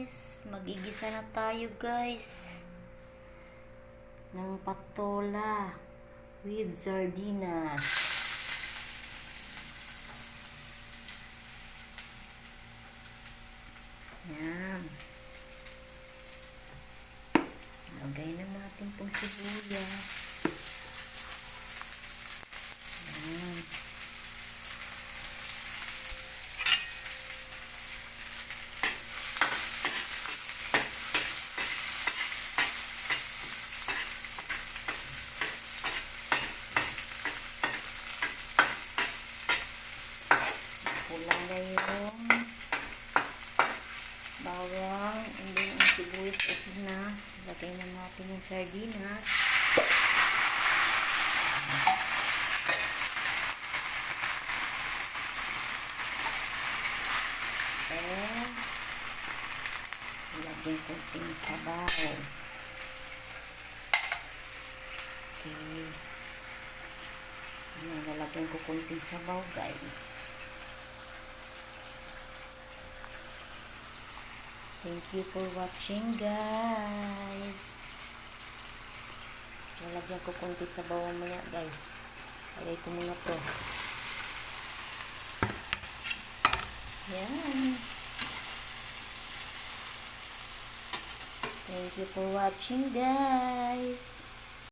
guys, magigisa na tayo guys ng patola with sardinas. Yan. Lagay na natin itong sibuyas. Yan. Ilalagay yung bawang, and then ang sibuyas ito na. Lagay na natin yung sardinas. And ilagay konting sabaw. Okay. Lalagyan ko konting sabaw guys. Thank you for watching guys. Lalagyan ko konti sabaw mamaya guys. Lagay ko muna to. Yan. Thank you for watching guys.